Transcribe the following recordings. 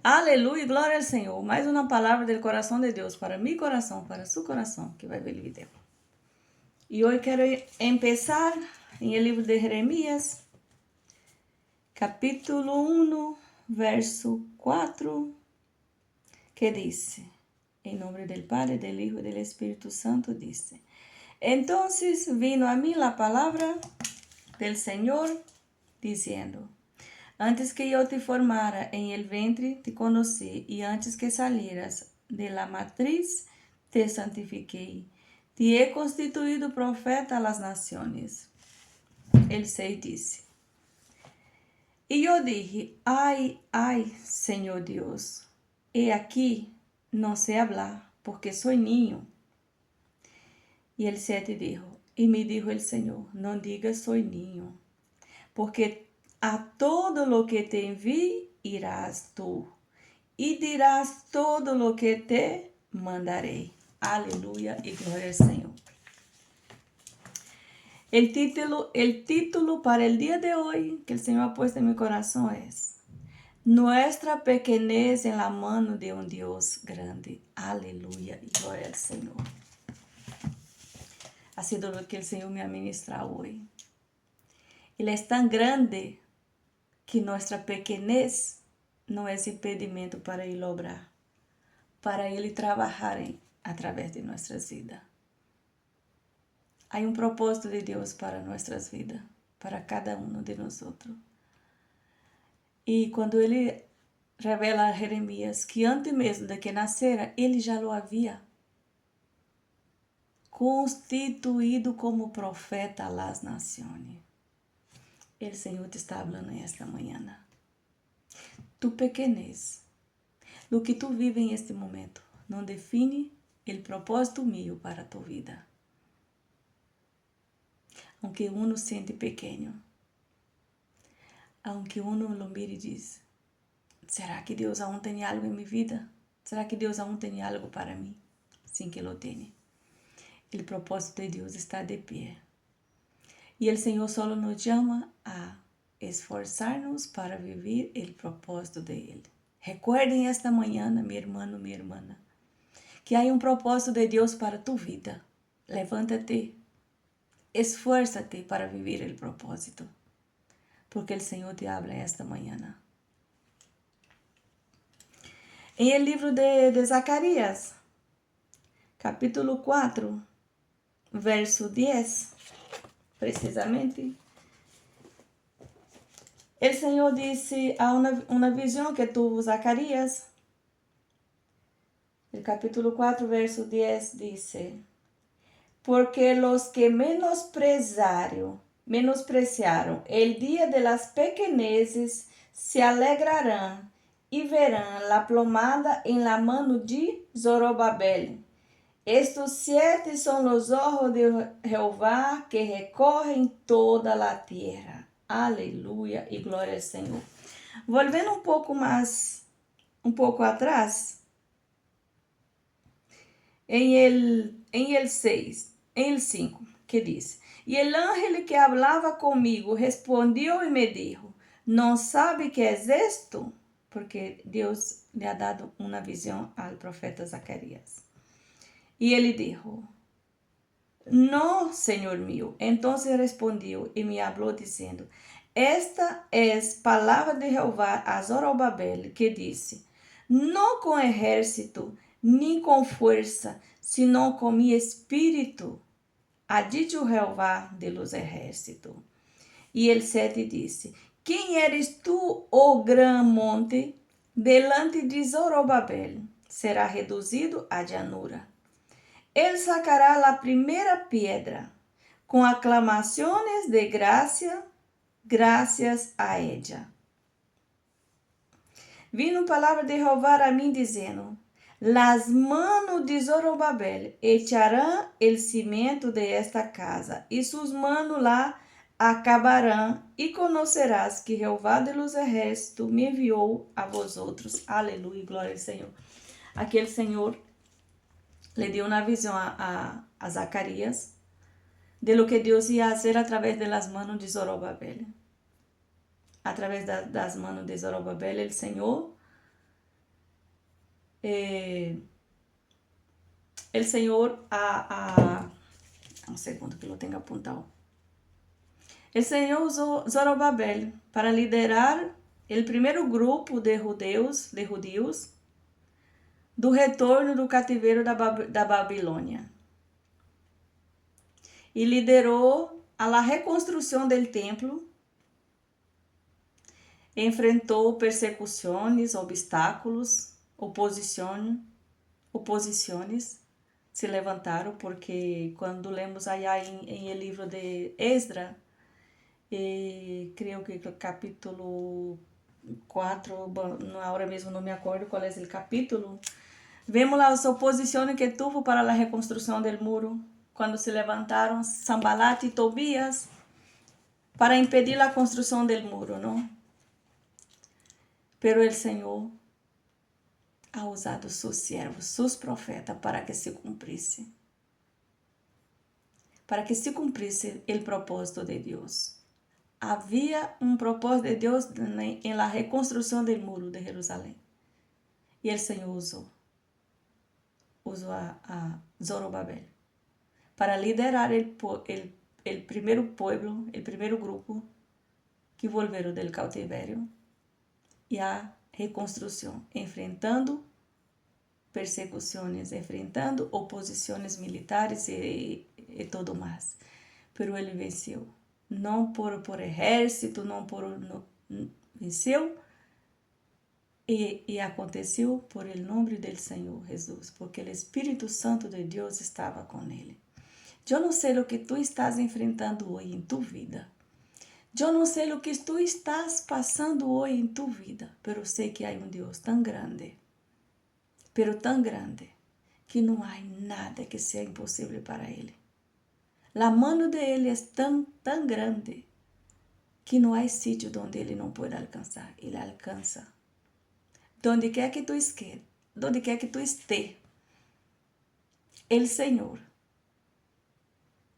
Aleluia, glória ao Senhor. Mais uma palavra do coração de Deus para mi coração, para su coração, que vai ver o vídeo. E hoje quero começar em o livro de Jeremias, capítulo 1, verso 4, que diz: em nome do Padre, do Hijo e do Espírito Santo, diz: Entonces vino a mí la palabra del Señor, diciendo: Antes que eu te formara em el ventre, te conheci, e antes que salieras de la matriz, te santifiquei. Te he constituído profeta a las naciones. El 6 disse: E eu dije: Ai, ai, Senhor Deus, he aqui, não sei hablar, porque sou niño. E el 7 dijo: E me dijo el Senhor: Não digas soy niño, porque a todo lo que te envíe irás tú, y dirás todo lo que te mandaré. Aleluya y gloria al Señor. El título para el día de hoy que el Señor ha puesto en mi corazón es: Nuestra pequeñez en la mano de un Dios grande. Aleluya y gloria al Señor. Ha sido lo que el Señor me ha ministrado hoy. Ele é tão grande que nossa pequenez não é impedimento para Ele obrar, para Ele trabalhar através de nossas vidas. Há propósito de Deus para nossas vidas, para cada de nós. E quando Ele revela a Jeremias que antes mesmo de que nascera, Ele já o havia constituído como profeta às nações. O Senhor te está falando esta manhã. Tu pequenez, o que tu vive em este momento, não define o propósito meu para tu vida. Aunque uno sente pequeno, aunque uno lo mire e diz: será que Deus aún tem algo em minha vida? Será que Deus aún tem algo para mim? Sim que lo tenha. O propósito de Deus está de pé. E o Senhor só nos chama a esforçar-nos para viver o propósito de Ele. Recuerden esta manhã, meu irmão, minha irmã, que há propósito de Deus para tu vida. Levanta-te, esfuerza-te para viver o propósito, porque o Senhor te habla esta manhã. Em o livro de Zacarias, capítulo 4, verso 10, precisamente, o Senhor disse a uma visão que tuvo Zacarias. El capítulo 4, verso 10 dice: Porque los que menospreciaron el día de las pequeñeces se alegrarán y verán la plomada en la mano de Zorobabel. Estos 7 son los ojos de Jehová que recorren toda la tierra. Aleluia e glória ao Senhor. Volvendo um pouco atrás, em el 5, que diz: E el ángel que hablaba comigo respondió e me dijo: ¿No sabe que es esto? Porque Deus lhe ha dado uma visão ao profeta Zacarias. E ele dijo: No, Senhor mío. Entonces respondió y me habló diciendo: Esta es palabra de Jehová a Zorobabel, que dice: No con ejército, ni con fuerza, sino con mi espíritu, ha dicho Jehová de los ejércitos. Y el 7 dice: ¿Quién eres tú, oh gran monte? Delante de Zorobabel será reduzido a llanura. Él sacará la primera piedra con aclamaciones de gracias a ella. Vino palabra de Jehová a mí diciendo: Las manos de Zorobabel echarán el cimiento de esta casa, y sus manos la acabarán, y conocerás que Jehová de los ejércitos me enviou a vosotros. Aleluia, glória ao Senhor. Aquele Senhor le dio una visión a Zacarias de lo que Dios iba a hacer a través de las manos de Zorobabel. A través das manos de Zorobabel, el Senhor el Señor un segundo que lo tenga apuntado. El Señor usó Zorobabel para liderar el primer grupo de judíos do retorno do cativeiro da Babilônia. E liderou a la reconstrução del templo, enfrentou persecuções, obstáculos, oposições se levantaram, porque quando lemos allá em el livro de Esdra, creio que capítulo 4, agora mesmo não me acordo qual é o capítulo, vemos as oposições que tuvo para a reconstrução del muro, quando se levantaram Sanbalat e Tobias para impedir a construção del muro, não? Pero el Senhor ha usado sus siervos, sus profetas, para que se cumprisse. Para que se cumprisse o propósito de Deus. Havia um propósito de Deus em la reconstrução del muro de Jerusalém. E o Senhor usou a Zorobabel para liderar el primeiro pueblo, el primeiro grupo que volveram del cautiverio e a reconstrução, enfrentando persecuções, enfrentando oposições militares e tudo mais. Pero ele venceu, não por exército, venceu e aconteceu por el nome do Senhor Jesus, porque o Espírito Santo de Deus estava com ele. Eu não sei o que tu estás enfrentando hoje em tu vida. Eu não sei o que tu estás passando hoje em tu vida, pero sei que há um Deus tão grande, que não há nada que seja impossível para Ele. A mão de Ele é tão grande, que não há sítio onde Ele não pode alcançar. Ele alcança. Donde quer que tu estés, o Senhor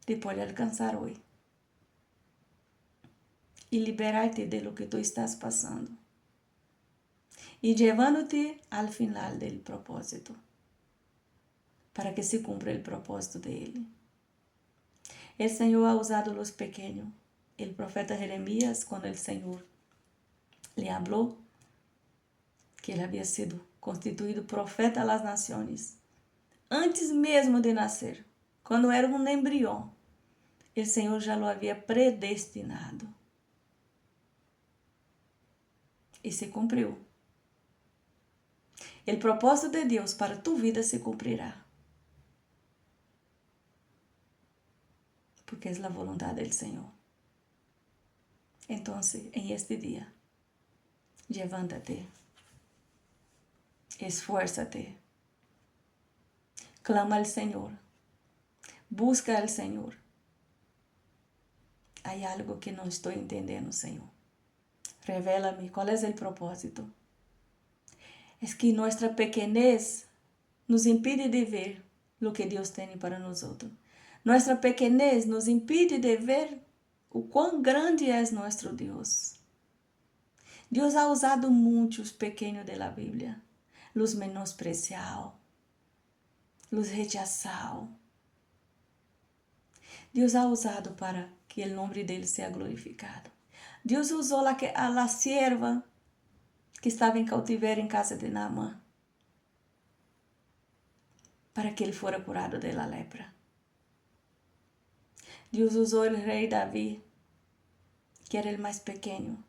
te pode alcançar hoje e liberar-te de lo que tu estás passando e levando-te al final del propósito, para que se cumpra o propósito de Ele. O Senhor ha usado los pequeños. El profeta Jeremías, quando o Senhor lhe falou que ele havia sido constituído profeta a las naciones, antes mesmo de nascer, quando era um embrião, o Senhor já o havia predestinado. E se cumpriu. O propósito de Deus para tu vida se cumprirá. Porque é a vontade do Senhor. Então, em este dia, levanta-te, esfuérzate, clama ao Senhor, busca ao Senhor. Há algo que não estou entendendo, Senhor. Revela-me qual é o propósito. É que nossa pequenez nos impide de ver o que Deus tem para nós. Nossa pequenez nos impede de ver o quão grande é nosso Deus. Deus ha usado muitos pequenos da Bíblia, os menospreciados, os rechazados. Deus ha usado para que o nome dele seja glorificado. Deus usou a sierva que estava em cautiverio em casa de Naamã, para que ele fora curado da lepra. Deus usou o rei Davi, que era o mais pequeno,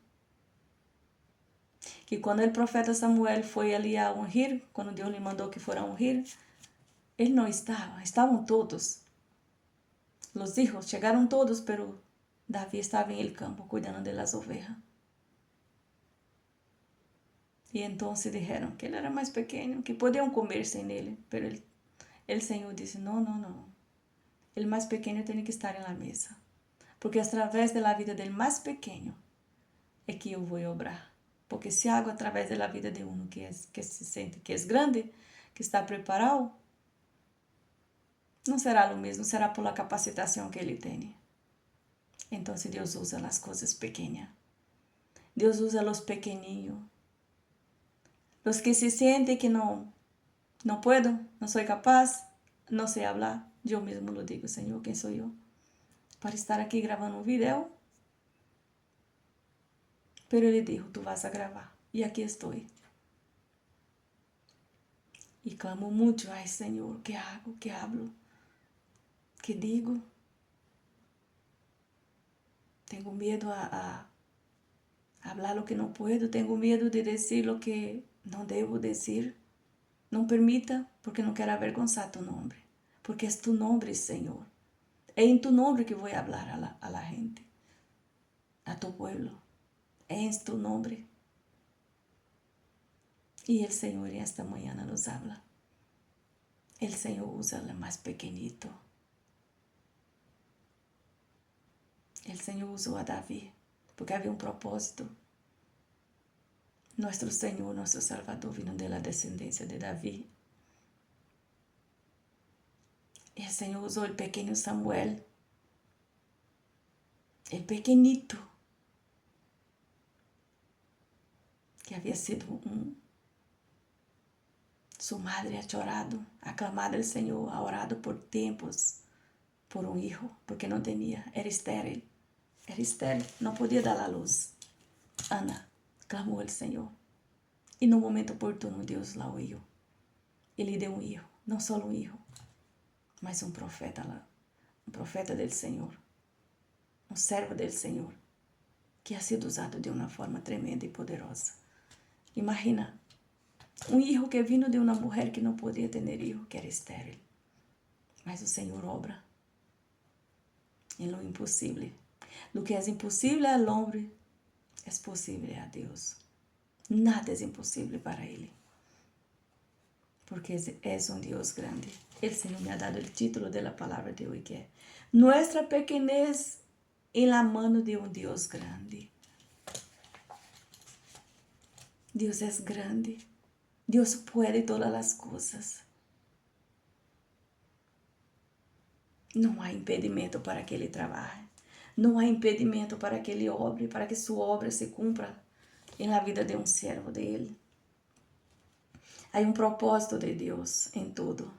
que quando o profeta Samuel foi ali a ungir, quando Deus lhe mandou que fora a ungir, ele não estava, estavam todos. Os hijos chegaram todos, pero Davi estava em el campo, cuidando de las ovejas. E então disseram que ele era mais pequeno, que podiam comer sem ele, pero o Senhor disse, não. O mais pequeno tem que estar na mesa, porque através da vida do mais pequeno é que eu vou obrar. Porque se hago através da vida de um que se sente que é grande, que está preparado, não será o mesmo, será por la capacitação que ele tem. Então, Deus usa as coisas pequenas. Deus usa os pequeninhos. Os que se sentem que não No puedo, no soy capaz, no sé hablar. Yo mismo lo digo, Señor, ¿quién soy yo para estar aquí grabando un video? Pero Ele dijo, tú vas a grabar. Y aquí estoy. Y clamo mucho, ay Señor, ¿qué hago? ¿Qué hablo? ¿Qué digo? Tengo miedo a hablar lo que no puedo. Tengo miedo de decir lo que no debo decir. No permita, porque no quiero avergonzar tu nombre. Porque es tu nombre, Señor. Es en tu nombre que voy a hablar a la gente, a tu pueblo. Es en tu nombre. Y el Señor esta mañana nos habla. El Señor usa el más pequeñito. El Señor usó a David porque había un propósito. Nuestro Señor, nuestro Salvador vino de la descendencia de David. Y el Señor usó el pequeño Samuel, el pequeñito, que había sido su madre ha llorado, ha clamado al Señor, ha orado por tiempos por un hijo, porque no tenía, era estéril, no podía dar la luz. Ana clamó al Señor. Y en un momento oportuno Dios la oyó. Y le dio un hijo, no solo un hijo, mas un profeta del Señor, un servo del Señor, que ha sido usado de una forma tremenda y poderosa. Imagina, un hijo que vino de una mujer que no podía tener hijo, que era estéril. Mas o Senhor obra en lo imposible. Lo que es imposible al hombre es posible a Dios. Nada es imposible para Él. Porque es un Dios grande. El Señor me ha dado el título de la palabra de hoy, que es Nuestra pequeñez en la mano de un Dios grande. Dios es grande. Dios puede todas las cosas. No hay impedimento para que Ele trabaje. No hay impedimento para que Ele obre, para que su obra se cumpla en la vida de un siervo de Él. Hay un propósito de Dios en todo.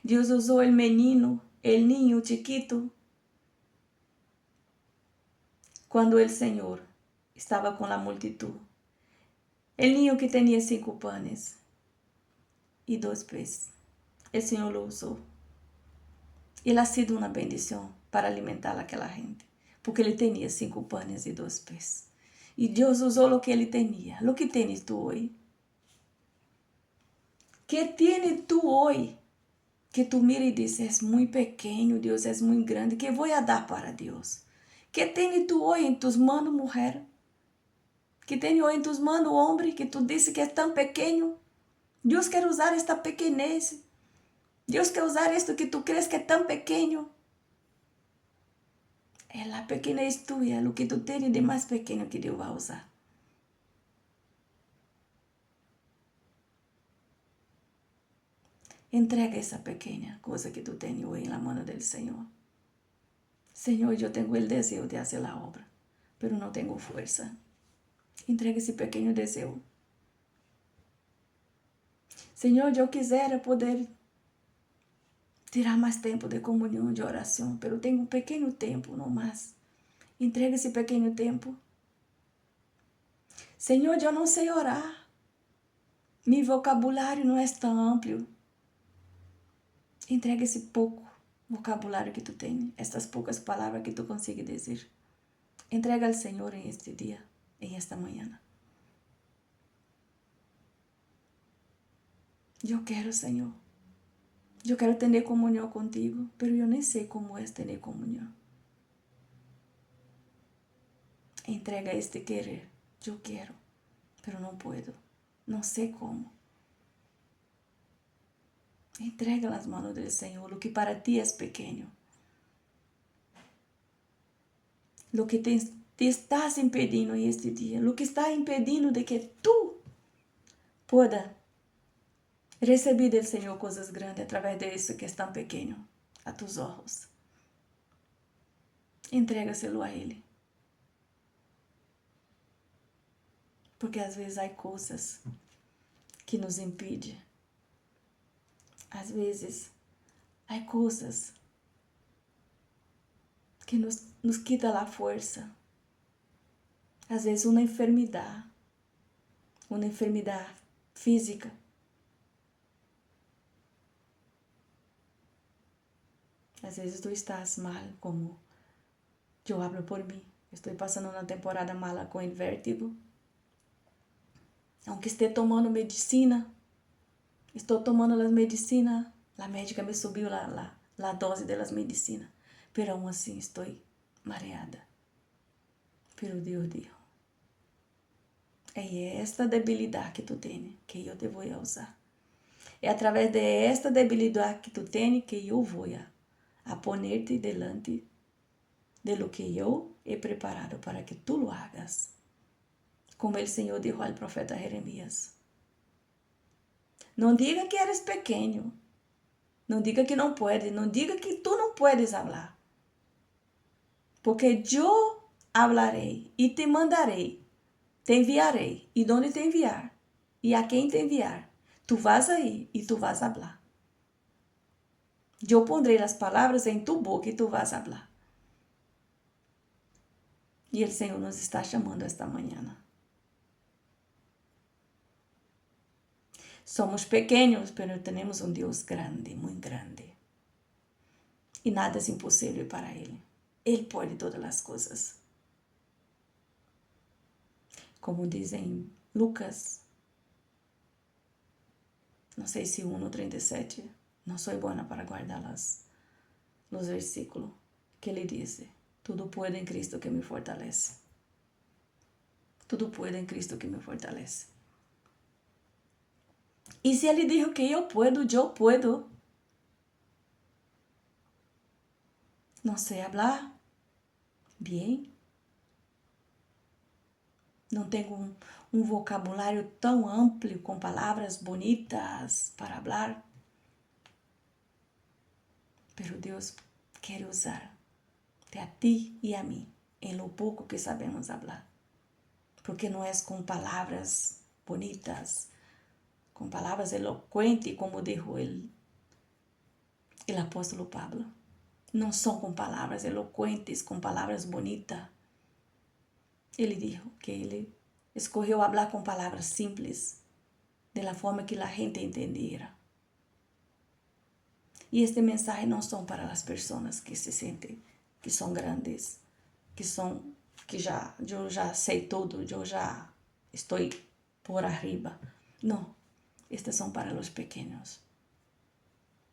Dios usó el menino, el niño chiquito, cuando el Señor estaba con la multitud. El niño que tenía 5 panes y 2 peces. El Señor lo usó. Ele ha sido una bendición para alimentar a aquela gente, porque ele tenía 5 panes y 2 peces. Y Dios usó lo que ele tenía. Lo que tienes tú hoy. ¿Qué tienes tú hoy? Que tú mira y dices, es muy pequeño, Dios es muy grande. ¿Qué voy a dar para Dios? ¿Qué tienes tú hoy en tus manos, mujer? ¿Qué tienes hoy en tus manos, hombre, que tú dices que es tan pequeño? Dios quiere usar esta pequeñez. Dios quiere usar esto que tú crees que es tan pequeño. Es la pequeñez tuya, lo que tú tienes de más pequeño que Dios va a usar. Entrega esa pequeña cosa que tú tienes hoy en la mano del Señor. Señor, yo tengo el deseo de hacer la obra, pero no tengo fuerza. Entrega ese pequeño deseo. Señor, yo quisiera poder tirar más tiempo de comunión, de oración, pero tengo un pequeño tiempo, no más. Entrega ese pequeño tiempo. Señor, yo no sé orar. Mi vocabulario no es tan amplio. Entrega esse pouco vocabulário que tu tens, estas poucas palavras que tu consegues dizer. Entrega ao Senhor em este dia, em esta manhã. Eu quero, Senhor. Eu quero ter comunhão contigo, pero eu nem sei como é ter comunhão. Entrega este querer. Eu quero, pero não puedo. Não sei como. Entrega nas mãos do Senhor o que para ti é pequeno. Lo que te estás impedindo en este día, lo que está impedindo de que tú puedas recibir del Señor cosas grandes a través de eso que es tan pequeño a tus ojos. Entrégaselo a Él. Porque às vezes há coisas que nos impedem. Às vezes há coisas que nos quita a força. Às vezes uma enfermidade física. Às vezes tu estás mal, como eu hablo por mim. Estou passando uma temporada mala com o vértigo. Aunque esteja tomando medicina, estou tomando as medicinas, a médica me subiu a dose das medicinas, pero aún assim estou mareada. Pero Deus dijo, é esta debilidade que tu tens que eu te vou usar. É através de esta debilidade que tu tens que eu vou a poner-te delante de lo que eu he preparado para que tu lo hagas. Como o Senhor dijo ao profeta Jeremias. Não diga que eres pequeno. Não diga que não puedes. Não diga que tu não puedes falar. Porque eu hablarei e te mandarei. Te enviarei. E onde te enviar? E a quem te enviar? Tu vas a ir e tu vas a hablar. Eu pondrei as palavras em tu boca e tu vas a hablar. E o Senhor nos está chamando esta manhã. Somos pequenos, mas temos um Deus grande, muito grande. E nada é impossível para Ele. Ele pode todas as coisas. Como dizem Lucas, não sei se 1:37, não sou boa para guardar os versículos, que ele diz, tudo pode em Cristo que me fortalece. Tudo pode em Cristo que me fortalece. E se ele dijo que eu puedo. Não sei falar bem. Não tenho um vocabulário tão amplo com palavras bonitas para falar. Pero Deus quer usar-te a ti e a mim em lo pouco que sabemos falar. Porque não é com palavras bonitas, com palavras eloquentes, como dijo o apóstolo Pablo. Não são com palavras eloquentes, com palavras bonitas. Ele disse que ele escolheu falar com palavras simples, de la forma que a gente entendiera. E este mensagem não são para as pessoas que se sentem que são grandes, que eu já sei tudo, eu já estou por arriba. Não, estas são para os pequenos,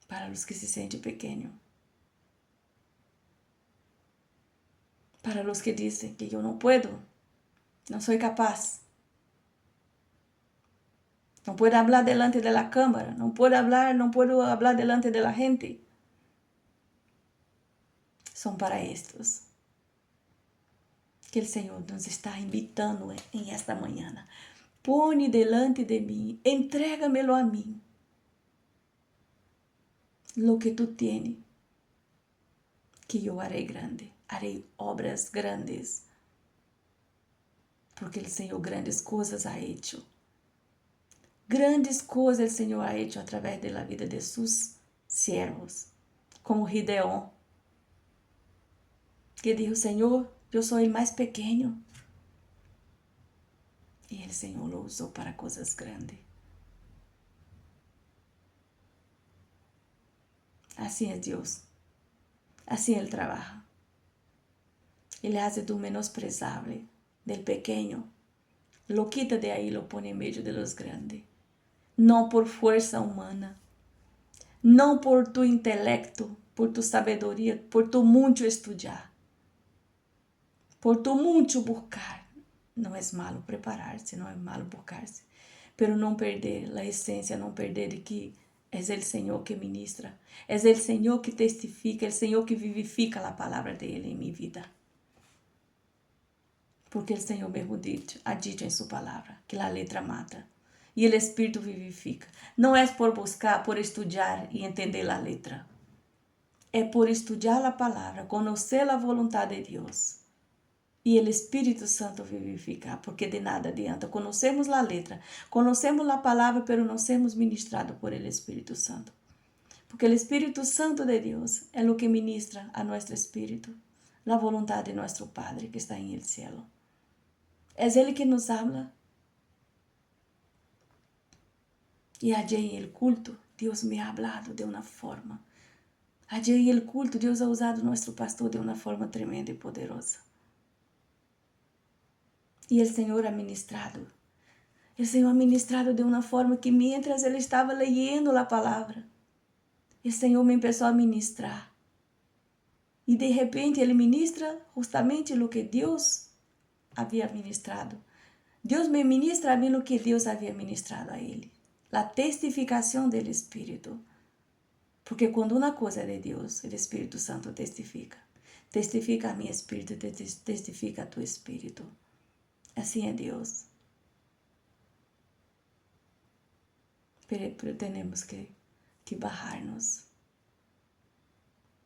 para os que se sentem pequenos, para os que dizem que eu não puedo, não sou capaz. Não puedo hablar delante de la cámara, não puedo hablar delante de la gente. São para estes que o Senhor nos está invitando em esta manhã. Põe delante de mim, entrégame-lo a mim. Lo que tu tienes, que eu harei grande, harei obras grandes. Porque o Senhor grandes coisas ha hecho. Grandes coisas o Senhor ha hecho através da vida de seus siervos, como Gideon, que dijo, Senhor, eu sou o mais pequeno. E o Senhor lo usou para coisas grandes. Assim é Deus. Assim Ele trabalha. Ele hace do menosprezável, del pequeno, lo quita de aí, lo pone em meio de los grandes. Não por força humana, não por tu intelecto, por tu sabedoria, por tu muito estudar, por tu muito buscar. Não é malo preparar-se, não é malo buscar-se, pero não perder a essência, não perder de que é o Senhor que ministra, é o Senhor que testifica, é o Senhor que vivifica a palavra dele em minha vida. Porque o Senhor mesmo ha dito em sua palavra que a letra mata e o Espírito vivifica. Não é por buscar, por estudar e entender a letra. É por estudar a palavra, conhecer a vontade de Deus. e o Espírito Santo vivificar, porque de nada adianta. Conhecemos a letra, conhecemos a palavra, pero não somos ministrados por el Espírito Santo. Porque o Espírito Santo de Deus é o que ministra a nosso espírito a vontade de nosso Padre que está em el cielo. É Ele que nos habla. E allí en el culto, Deus me ha hablado de uma forma. Allí en el culto, Deus ha usado nosso pastor de uma forma tremenda e poderosa. E o Senhor ha ministrado. O Senhor ha ministrado de uma forma que, mientras Ele estava leyendo a palavra, o Senhor me começou a ministrar. E de repente Ele ministra justamente o que Deus havia ministrado. Deus me ministra a mim o que Deus havia ministrado a Ele. A testificação do Espírito. Porque quando uma coisa é de Deus, o Espírito Santo testifica. Testifica a meu espírito, testifica a tu espírito. Assim é Deus. Pero temos que barrar-nos.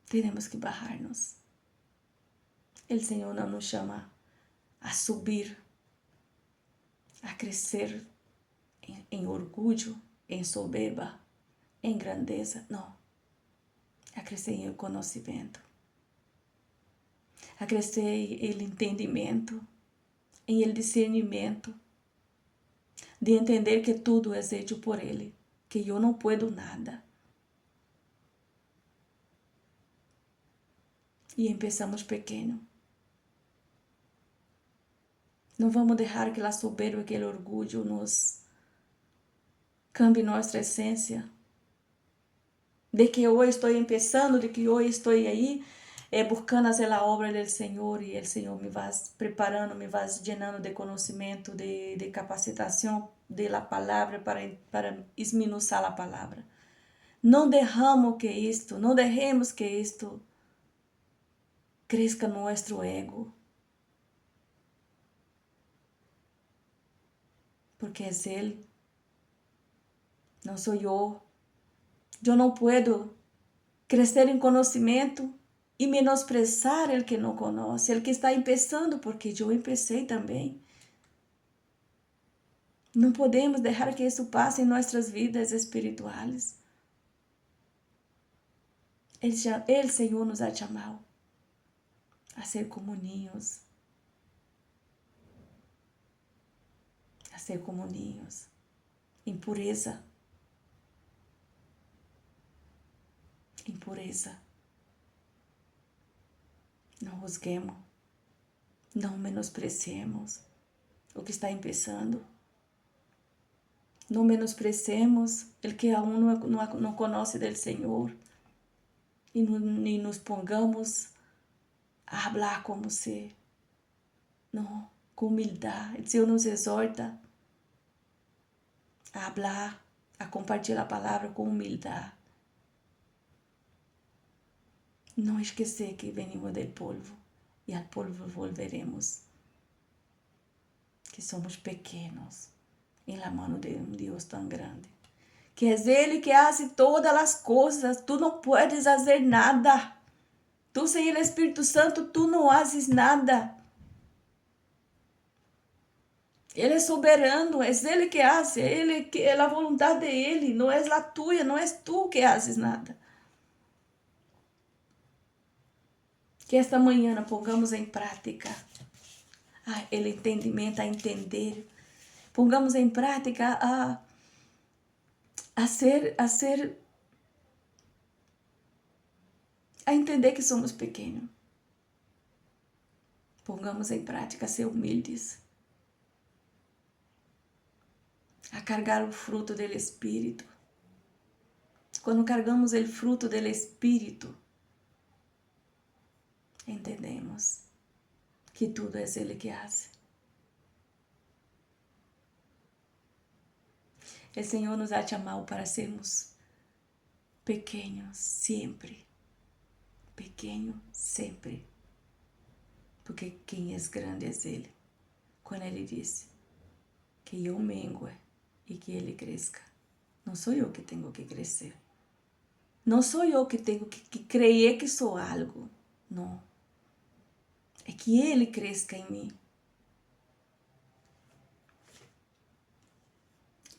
Temos que barrar-nos. O Senhor não nos chama a subir, a crescer em orgulho, em soberba, em grandeza. Não. A crescer em conhecimento. A crescer em entendimento, em discernimento, de entender que tudo é feito por Ele, que eu não puedo nada. E começamos pequeno. Não vamos deixar que a soberba, que o orgulho nos cambie nossa essência. De que hoje estou começando, de que hoje estou aí, buscando fazer a obra do Senhor, e o Senhor me vai preparando, me vai llenando de conhecimento, de capacitação de la palavra para esmiuçar a palavra. Não deixemos que isto cresça nosso ego. Porque é Ele, não sou eu. Eu não puedo crescer em conhecimento e menosprezar el que não conhece, el que está começando, porque eu comecei também. Não podemos deixar que isso passe em nossas vidas espirituais. El Senhor nos ha chamado a ser como niños. A ser como niños. Em pureza. Em pureza. Não juzguemos. Não menospreciemos o que está começando. Não menospreciemos o que aún não conhece do Senhor. E nos pongamos a falar como se. Não, com humildade. O Senhor nos exorta a falar, a compartilhar a palavra com humildade. Não esquecer que venimos do polvo e ao polvo volveremos. Que somos pequenos em la mano de um Deus tão grande. Que é Ele que hace todas as coisas. Tu não puedes fazer nada. Tu sem o Espírito Santo, tu não haces nada. Ele é soberano, é Ele que hace, é a vontade dele, não é a tua, não és tu que haces nada. Que esta manhã pongamos em prática o entendimento, a entender. Pongamos em prática a entender que somos pequenos. Pongamos em prática a ser humildes. A cargar o fruto do Espírito. Quando cargamos o fruto do Espírito, entendemos que tudo é Ele que faz. O Senhor nos ha chamado para sermos pequenos sempre. Pequeno sempre. Porque quem é grande é Ele. Quando Ele disse que eu mengue e que Ele cresça. Não sou eu que tenho que crescer. Não sou eu que tenho que crer que sou algo. Não. é que Ele cresça em mim.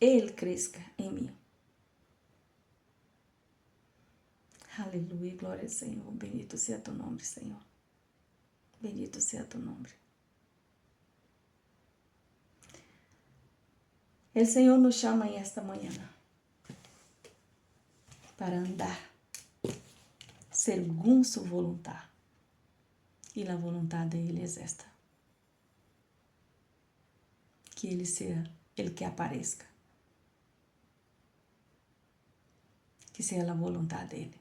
Ele cresça em mim. Aleluia, glória ao Senhor. Bendito seja teu nome, Senhor. Bendito seja teu nome. O Senhor nos chama em esta manhã para andar segundo su voluntad. E a vontade dele é esta: que ele seja el que apareça, que seja a vontade dele.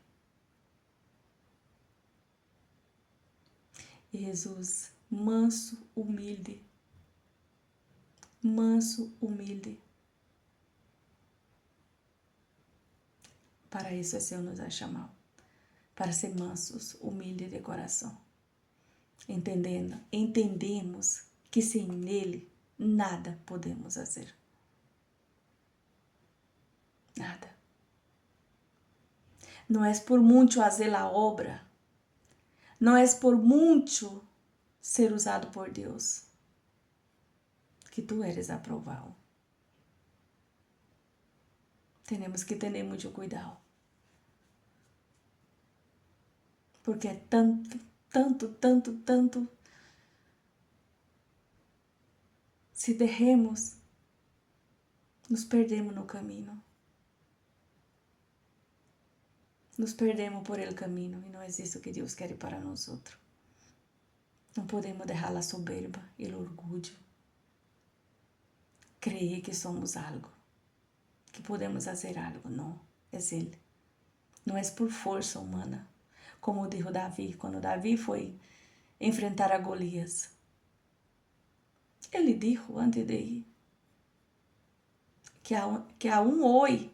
E Jesus, manso, humilde, para isso o Senhor nos ha chamado, para ser mansos, humildes de coração, entendemos que sem Ele nada podemos fazer. Nada. Não é por muito fazer a obra, não é por muito ser usado por Deus, que tu eres aprovado. Temos que ter muito cuidado, porque é tanto, se derremos, nos perdemos no caminho. Nos perdemos por el caminho e não é isso que Deus quer para nós outros. Não podemos deixar a soberba e o orgulho, creer que somos algo, que podemos fazer algo. Não, é Ele. Não é por força humana, como disse Davi, quando Davi foi enfrentar a Golias. Ele disse antes de ir que aún hoje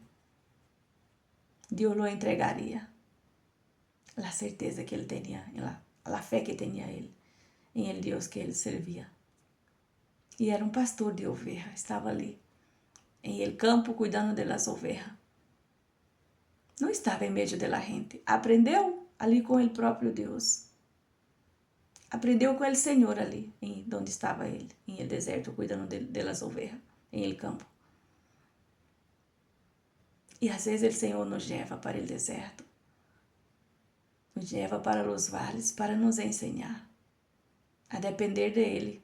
Deus lo entregaria. A certeza que ele tinha, a fé que tinha ele, em el Deus que ele servia. E era um pastor de ovelha, estava ali, em el campo, cuidando das ovelhas. Não estava em meio da gente. Aprendeu ali com o próprio Deus. Aprendeu com o Senhor ali, onde estava ele, em el deserto, cuidando das ovelhas, em el campo. E às vezes o Senhor nos leva para o deserto, nos leva para os vales para nos ensinar a depender dele.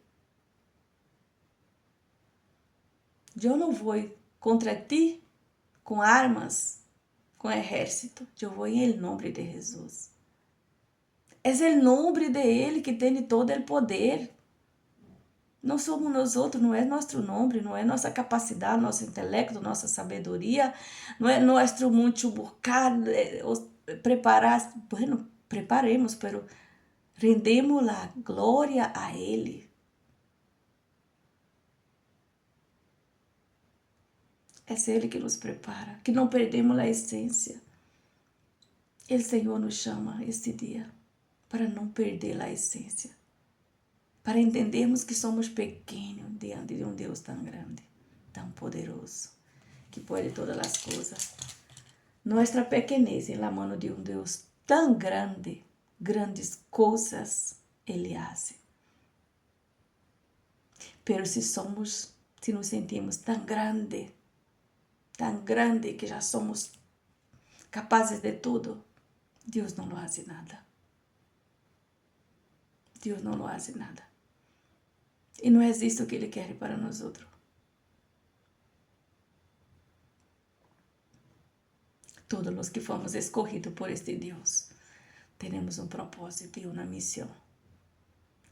Eu não vou contra ti com armas, com exército. Eu vou em nome de Jesus. É o nome de Ele que tem todo o poder. Não somos nós outros, não é nosso nome, não é nossa capacidade, nosso intelecto, nossa sabedoria, não é nosso muito buscar, preparar. Bueno, preparemos, pero rendemos a glória a Ele. É Ele que nos prepara, que não perdemos a essência. O Senhor nos chama este dia para não perder a essência, para entendermos que somos pequenos diante de um Deus tão grande, tão poderoso, que pode todas as coisas. Nossa pequenez na mão de um Deus tão grande, grandes coisas Ele hace. Pero se nos sentimos tão grande que já somos capazes de tudo, Deus não lo hace nada. Deus não lo hace nada. E não é isso que Ele quer para nós outros. Todos os que fomos escolhidos por este Deus, temos um propósito e uma missão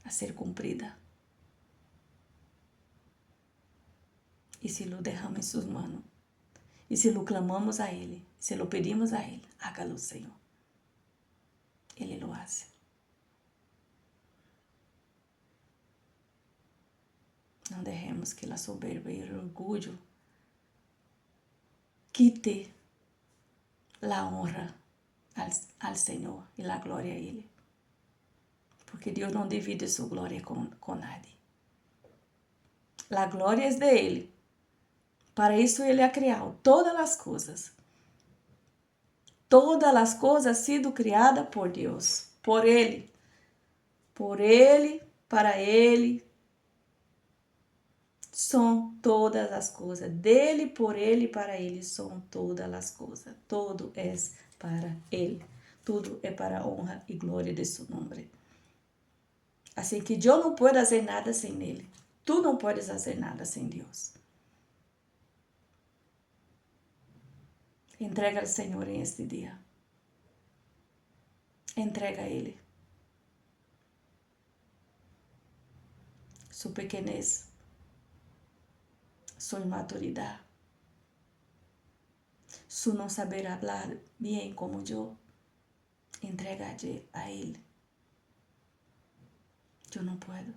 a ser cumprida. E se lo derramos em suas mãos, e se lo clamamos a Ele, se lo pedimos a Ele, hágalo, Senhor. Ele lo hace. Não deixemos que a soberba e o orgulho quite a honra ao Senhor e a glória a Ele. Porque Deus não divide sua glória com nadie. A glória é de Ele. Para isso Ele ha criado todas as coisas. Todas as coisas han sido criadas por Deus, por Ele. Por Ele para Ele são todas as coisas. Dele, por Ele e para Ele são todas as coisas. Todo é para Ele. Tudo é para a honra e glória de seu nome. Assim que eu não posso fazer nada sem Ele. Tu não podes fazer nada sem Deus. Entrega ao Senhor em este dia. Entrega a Ele sua pequenez, sua imaturidade, su não saber falar bem como eu. Entrega a Ele. Eu não posso.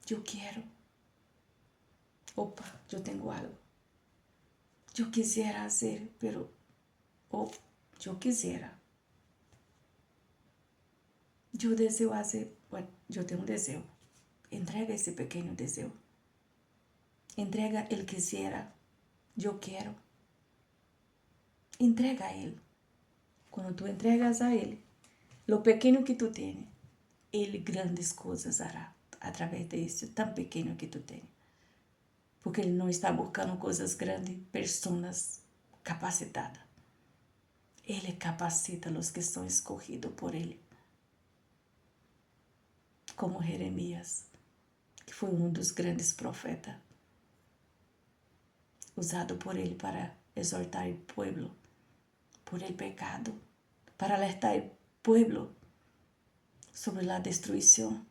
Eu quero. Opa, eu tenho algo. Eu quisiera fazer, pero eu quisiera. Eu desejo fazer, bueno, eu tenho um desejo. Entrega esse pequeno desejo. Entrega ele quisiera. Eu quero. Entrega a Ele. Quando tu entregas a Ele, lo pequeno que tu tens, Ele grandes coisas hará através desse tão pequeno que tu tens. Porque Ele não está buscando coisas grandes, pessoas capacitadas. Ele capacita os que são escolhidos por Ele. Como Jeremias, que foi um dos grandes profetas, usado por Ele para exortar o povo por el pecado, para alertar o povo sobre a destruição,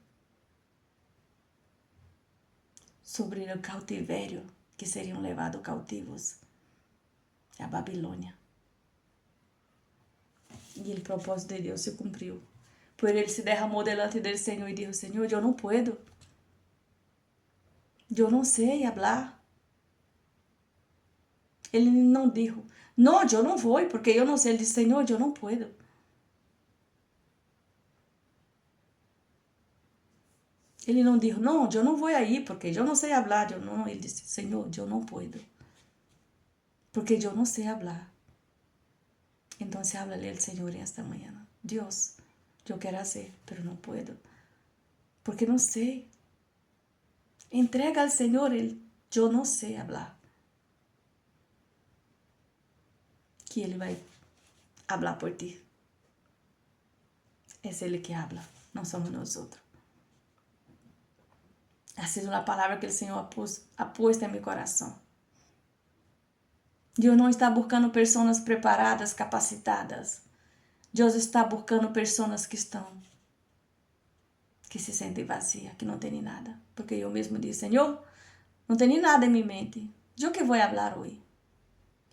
sobre o cautiverio, que seriam levados cautivos a Babilônia. E o propósito de Deus se cumpriu. Por ele se derramou delante do Senhor e disse: Senhor, eu não puedo. Eu não sei falar. Ele não disse: não, eu não vou, porque eu não sei. Ele disse: Senhor, eu não puedo. Ele não disse: não, eu não vou aí, porque eu não sei falar. Eu não. Ele disse: Senhor, eu não puedo, porque eu não sei falar. Então, háblale al Senhor esta manhã. Deus, eu quero fazer, mas não puedo, porque não sei. Entrega ao Senhor el eu não sei falar. Que Ele vai falar por ti. É Ele que habla, não somos nós outros. Ha sido uma palavra que o Senhor ha puesto em meu coração. Deus não está buscando pessoas preparadas, capacitadas. Deus está buscando pessoas que se sentem vazias, que não têm nada. Porque eu mesmo disse: Senhor, não tenho nada em minha mente. Eu que vou falar hoje?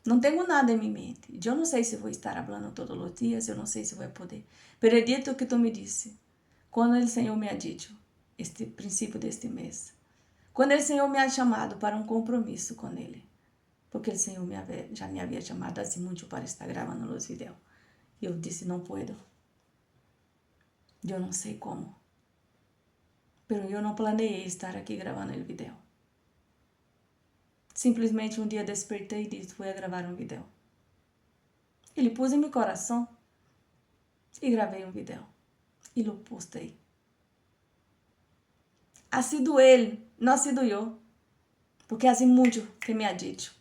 Não tenho nada em minha mente. Eu não sei se vou estar falando todos os dias, eu não sei se vou poder. Pero é dito que tu me disse, quando o Senhor me ha dicho, este princípio deste mês, quando o Senhor me ha chamado para um compromisso com Ele, porque o Senhor já me havia chamado assim muito para estar gravando os vídeos. E eu disse: não puedo. Eu não sei como. Pero eu não planejei estar aqui gravando o vídeo. Simplesmente um dia despertei e disse: vou gravar um vídeo. Ele pôs em meu coração e gravei um vídeo. E lo postei. Ha sido ele, não ha sido eu. Porque há muito que me ha dicho.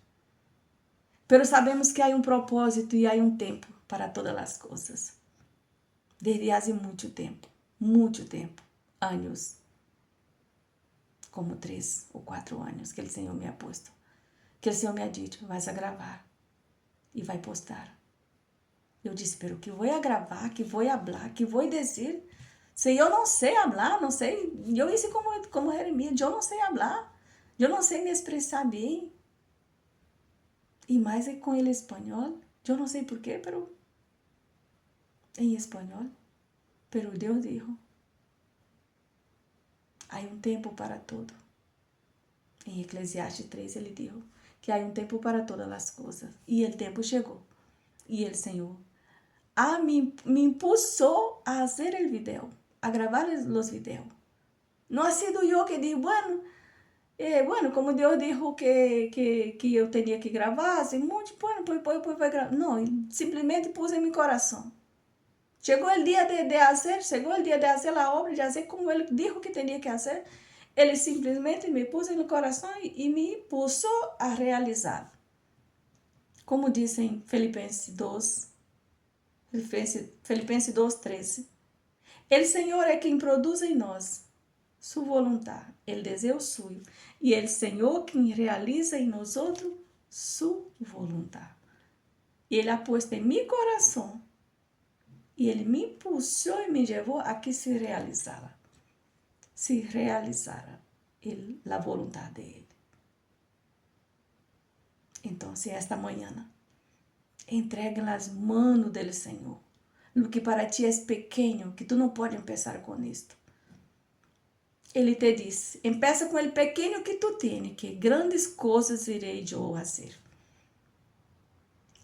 Pero sabemos que há um propósito e há um tempo para todas as coisas. Desde há muito tempo, anos, como 3 ou 4 anos que o Senhor me ha posto, que o Senhor me ha dito: vais a gravar e vai postar. Eu disse: pero que vou a gravar, que vou a falar, que vou dizer, se eu não sei falar, não sei, eu disse como Jeremias, eu não sei falar, eu não sei me expressar bem. E mais é com ele espanhol, eu não sei porquê, pero em espanhol. Pero Deus dijo: há um tempo para tudo. Em Eclesiastes 3 ele diz que há um tempo para todas as coisas. E o tempo chegou. E o Senhor me impulsou a fazer o vídeo, a gravar os vídeos. Não ha sido eu que disse: bueno, como Deus dijo que eu tinha que gravar, assim, muito, pues vai gravar. Não, simplesmente pus em meu coração. Chegou o dia de hacer a obra, de hacer como ele dijo que tinha que fazer. Ele simplesmente me puso no coração e me puso a realizar. Como diz em Filipenses 2:13. O Senhor é quem produz em nós sua vontade, o desejo suyo, e o Senhor quem realiza em nós outros sua vontade. E Ele ha puesto em meu coração, e Ele me impulsou e me levou a que se realizara a vontade dele. Então, esta manhã, entrega nas mãos do Senhor lo que para ti é pequeno, que tu não pode começar com isto. Ele te diz, empieza com o pequeno que tu tens, que grandes coisas irei eu fazer.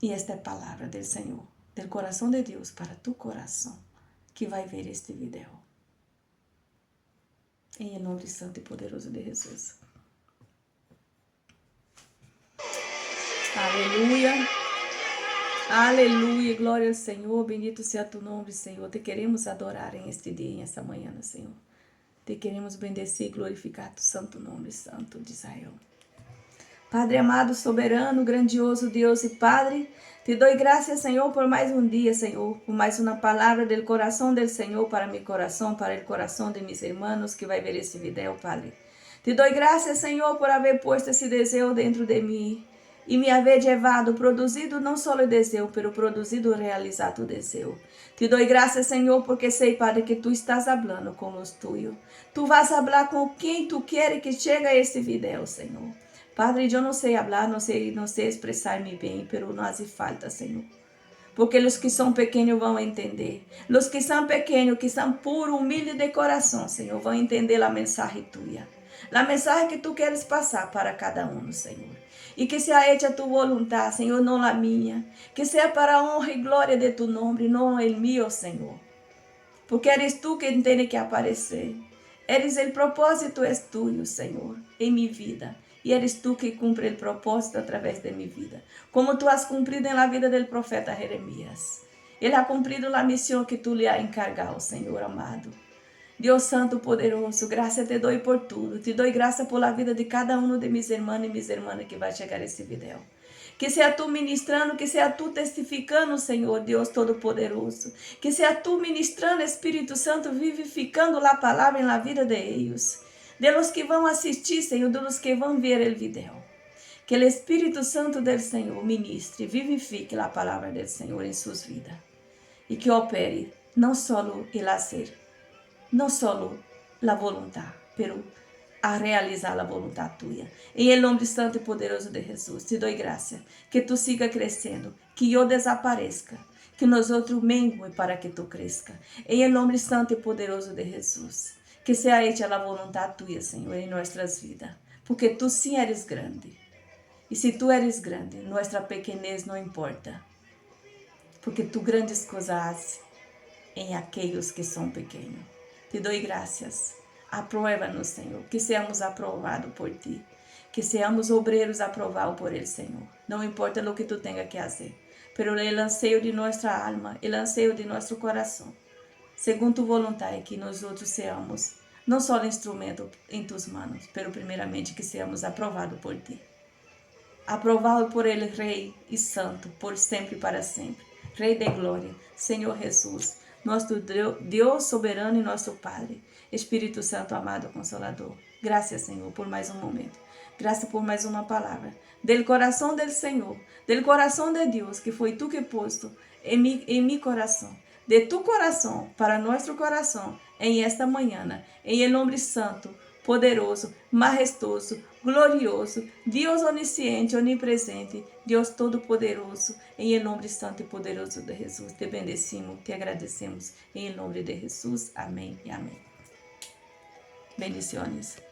E esta é a palavra do Senhor, do coração de Deus para tu coração, que vai ver este vídeo. Em nome santo e poderoso de Jesus. Aleluia. Aleluia, glória ao Senhor, bendito seja tu nome, Senhor. Te queremos adorar em este dia, em esta manhã, Senhor. Te queremos bendecer e glorificar tu santo nome, Santo de Israel. Padre amado, soberano, grandioso Deus e Padre, te dou graças, Senhor, por mais um dia, Senhor, por mais uma palavra do coração do Senhor para meu coração, para o coração de meus irmãos que vai ver esse vídeo, Padre. Te dou graças, Senhor, por haver posto esse desejo dentro de mim e me haver levado, produzido não só o desejo, pero produzido realizado o desejo. Te dou graças, Senhor, porque sei, Padre, que tu estás falando com os tuyos. Tu vas falar com quem tu queres que chegue a esse vídeo, Senhor. Padre, eu não sei falar, não sei expressar-me bem, pero não hace falta, Senhor. Porque os que são pequenos vão entender. Os que são pequenos, que são puros, humildes de coração, Senhor, vão entender a mensagem tua. A mensagem que tu queres passar para cada um, Senhor. E que seja hecha tu vontade, Senhor, não a minha. Que seja para a honra e glória de tu nome, não el mío, Senhor. Porque eres tu quem tem que aparecer. Eres o propósito é tuyo, Senhor, em minha vida. E eres tu que cumpre o propósito através de minha vida. Como tu has cumprido na vida do profeta Jeremias. Ele ha cumprido a missão que tu lhe has encargado, Senhor amado. Deus Santo Poderoso, graças te dou por tudo. Te dou graça por la vida de cada um de mis hermanos e mis hermanas que vai chegar esse vídeo. Que seja tu ministrando, que seja tu testificando, Senhor Deus Todo-Poderoso. Que seja tu ministrando, Espírito Santo, vivificando a palavra na vida de eles. De los que vão assistir, Senhor, de los que vão ver o vídeo. Que o Espírito Santo do Senhor ministre, vivifique a palavra do Senhor em suas vidas. E que opere não só o hacer, não só a vontade, pero a realizar a vontade tua. Em nome santo e poderoso de Jesus, te dou graça, que tu siga crescendo, que eu desapareça, que nós outros menguem para que tu cresça. Em nome santo e poderoso de Jesus, que seja hecha a vontade tua, Senhor, em nossas vidas, porque tu sim eres grande. E se tu eres grande, nossa pequenez não importa, porque tu grandes coisas haces em aqueles que são pequenos. Te dou graças. Aprueba-nos, Senhor, que seamos aprovados por ti, que seamos obreiros aprovados por ele, Senhor. Não importa o que tu tenha que fazer, pero o anseio de nossa alma, o anseio de nosso coração, segundo tu vontade, que nós outros seamos não só instrumento em tus manos, pero primeiramente que seamos aprovados por ti. Aprovado por ele, Rei e Santo, por sempre e para sempre. Rei de glória, Senhor Jesus, nosso Deus soberano e nosso Padre, Espírito Santo amado Consolador. Graças, Senhor, por mais um momento. Graças por mais uma palavra. Del coração del Senhor, del coração de Deus, que foi tu que posto em mi coração. De tu coração para nosso coração, em esta manhã, em nome santo, poderoso, majestoso, glorioso, Deus onisciente, onipresente, Deus todo-poderoso, em nome santo e poderoso de Jesus. Te bendecimos, te agradecemos, em nome de Jesus. Amém e amém. Bendiciones.